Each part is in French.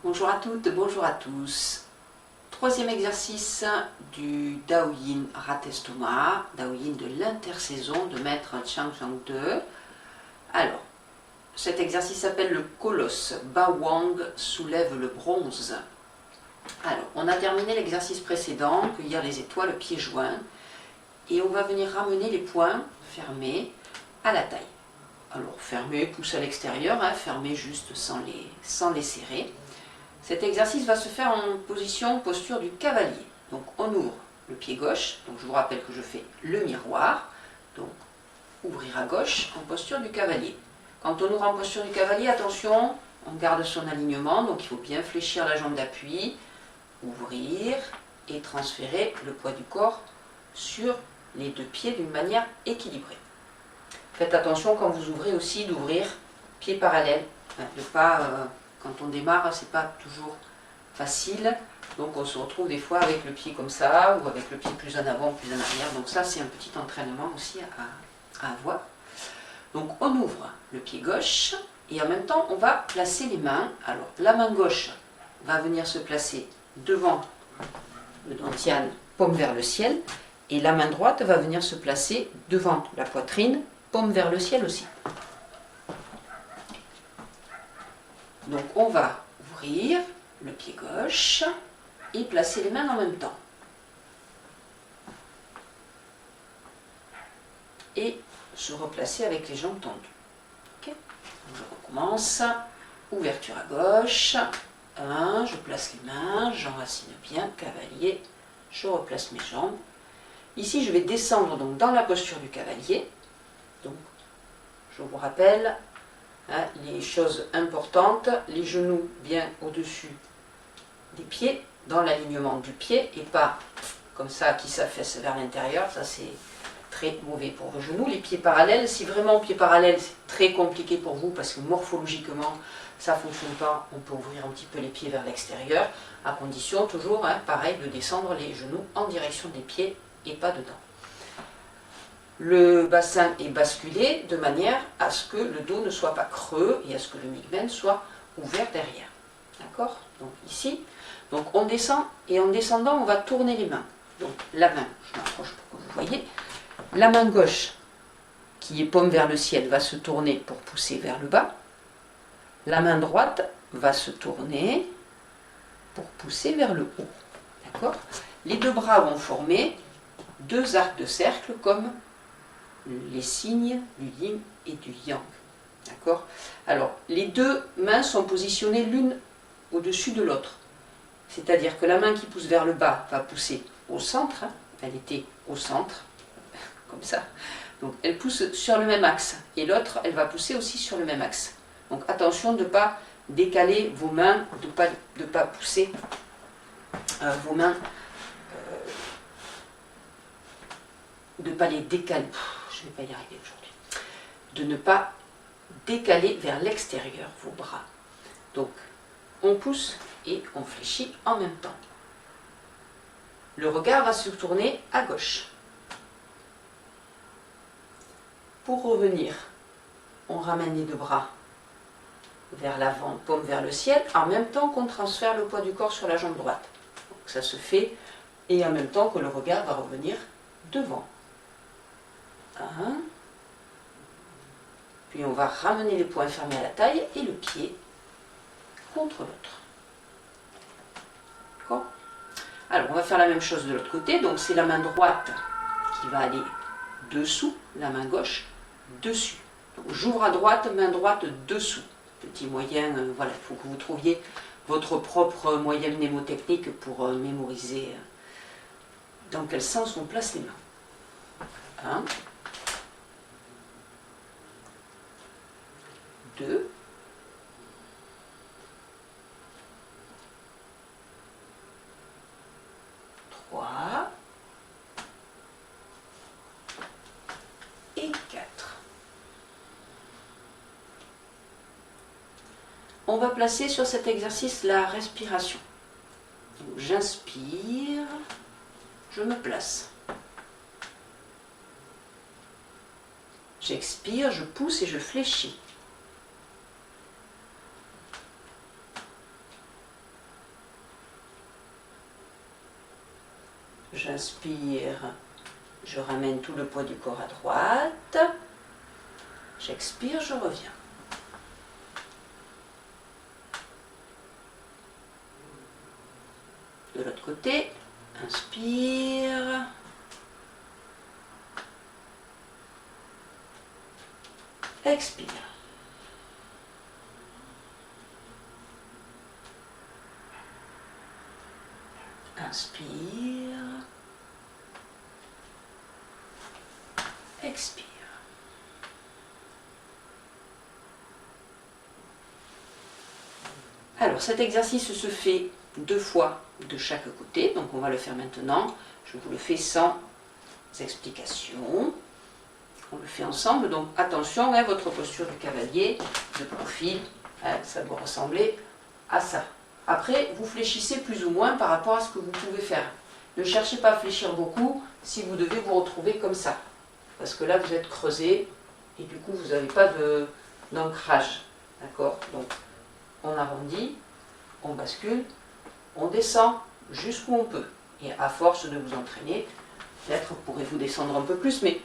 Bonjour à toutes, bonjour à tous. Troisième exercice du Daoyin Ratestoma, Daoyin de l'intersaison de maître Chang Chang 2. Alors, cet exercice s'appelle le colosse. Ba Wang soulève le bronze. Alors, on a terminé l'exercice précédent, cueillir les étoiles, pieds joints, et on va venir ramener les poings fermés à la taille. Alors, fermés, pouce à l'extérieur, fermés juste sans les serrer. Cet exercice va se faire en posture du cavalier. Donc on ouvre le pied gauche, donc je vous rappelle que je fais le miroir, donc ouvrir à gauche en posture du cavalier. Quand on ouvre en posture du cavalier, attention, on garde son alignement, donc il faut bien fléchir la jambe d'appui, ouvrir et transférer le poids du corps sur les deux pieds d'une manière équilibrée. Faites attention quand vous ouvrez aussi d'ouvrir pied parallèle, de pas... Quand on démarre, c'est pas toujours facile, donc on se retrouve des fois avec le pied comme ça, ou avec le pied plus en avant, plus en arrière. Donc ça, c'est un petit entraînement aussi à avoir. Donc on ouvre le pied gauche, et en même temps, on va placer les mains. Alors, la main gauche va venir se placer devant le dantian, paume vers le ciel, et la main droite va venir se placer devant la poitrine, paume vers le ciel aussi. Donc on va ouvrir le pied gauche et placer les mains en même temps. Et se replacer avec les jambes tendues. Okay. Je recommence. Ouverture à gauche. 1, je place les mains, j'enracine bien, cavalier. Je replace mes jambes. Ici je vais descendre donc dans la posture du cavalier. Donc je vous rappelle, les choses importantes, les genoux bien au-dessus des pieds, dans l'alignement du pied, et pas comme ça qui s'affaisse vers l'intérieur, ça c'est très mauvais pour vos genoux. Les pieds parallèles, si vraiment pieds parallèles c'est très compliqué pour vous parce que morphologiquement ça ne fonctionne pas, on peut ouvrir un petit peu les pieds vers l'extérieur, à condition toujours, pareil, de descendre les genoux en direction des pieds et pas dedans. Le bassin est basculé de manière à ce que le dos ne soit pas creux et à ce que le migmen soit ouvert derrière. D'accord? Donc ici, donc on descend et en descendant, on va tourner les mains. Donc la main, je m'approche pour que vous voyez, la main gauche qui est paume vers le ciel va se tourner pour pousser vers le bas. La main droite va se tourner pour pousser vers le haut. D'accord? Les deux bras vont former deux arcs de cercle comme les signes du yin et du yang. D'accord? Alors, les deux mains sont positionnées l'une au-dessus de l'autre. C'est-à-dire que la main qui pousse vers le bas va pousser au centre. Elle était au centre, comme ça. Donc, elle pousse sur le même axe. Et l'autre, elle va pousser aussi sur le même axe. Donc, attention de ne pas décaler vos mains, de ne pas pousser vos mains, de ne pas les décaler. Je ne vais pas y arriver aujourd'hui. De ne pas décaler vers l'extérieur vos bras. Donc, on pousse et on fléchit en même temps. Le regard va se tourner à gauche. Pour revenir, on ramène les deux bras vers l'avant, paume vers le ciel, en même temps qu'on transfère le poids du corps sur la jambe droite. Donc, ça se fait, et en même temps que le regard va revenir devant. 1. Puis on va ramener les poings fermés à la taille et le pied contre l'autre. D'accord? Alors on va faire la même chose de l'autre côté. Donc c'est la main droite qui va aller dessous, la main gauche dessus. J'ouvre à droite, main droite dessous. Petit moyen, voilà, il faut que vous trouviez votre propre moyen mnémotechnique pour mémoriser dans quel sens on place les mains. 1. 2, 3 et 4. On va placer sur cet exercice la respiration. J'inspire, je me place. J'expire, je pousse et je fléchis. J'inspire, je ramène tout le poids du corps à droite. J'expire, je reviens. De l'autre côté, inspire. Expire. Inspire. Expire. Alors cet exercice se fait 2 fois de chaque côté, donc on va le faire maintenant. Je vous le fais sans explication. On le fait ensemble, donc attention, hein, votre posture de cavalier, de profil, hein, ça doit ressembler à ça. Après, vous fléchissez plus ou moins par rapport à ce que vous pouvez faire. Ne cherchez pas à fléchir beaucoup si vous devez vous retrouver comme ça. Parce que là, vous êtes creusé et du coup, vous n'avez pas d'ancrage. D'accord? Donc, on arrondit, on bascule, on descend jusqu'où on peut. Et à force de vous entraîner, peut-être pourrez-vous descendre un peu plus, mais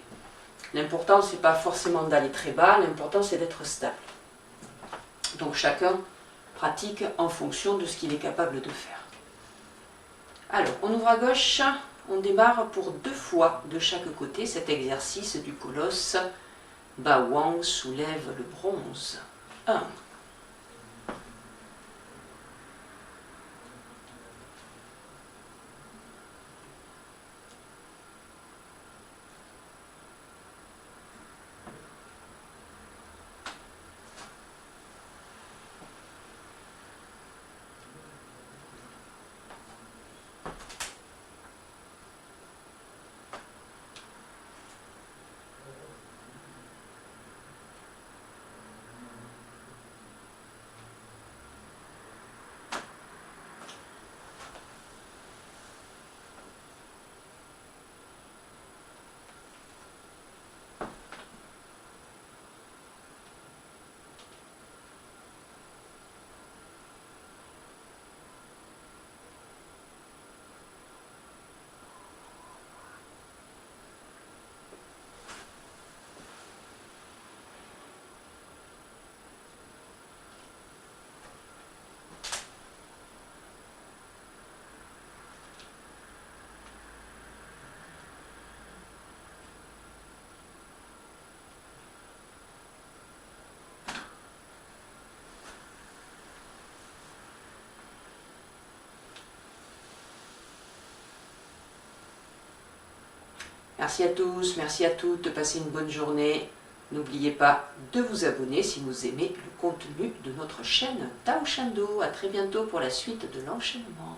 l'important, ce n'est pas forcément d'aller très bas, l'important, c'est d'être stable. Donc, chacun pratique en fonction de ce qu'il est capable de faire. Alors, on ouvre à gauche, on démarre pour 2 fois de chaque côté cet exercice du colosse. Ba Wang soulève le bronze. 1. Merci à tous, merci à toutes de passer une bonne journée. N'oubliez pas de vous abonner si vous aimez le contenu de notre chaîne Tao Shan Do. À très bientôt pour la suite de l'enchaînement.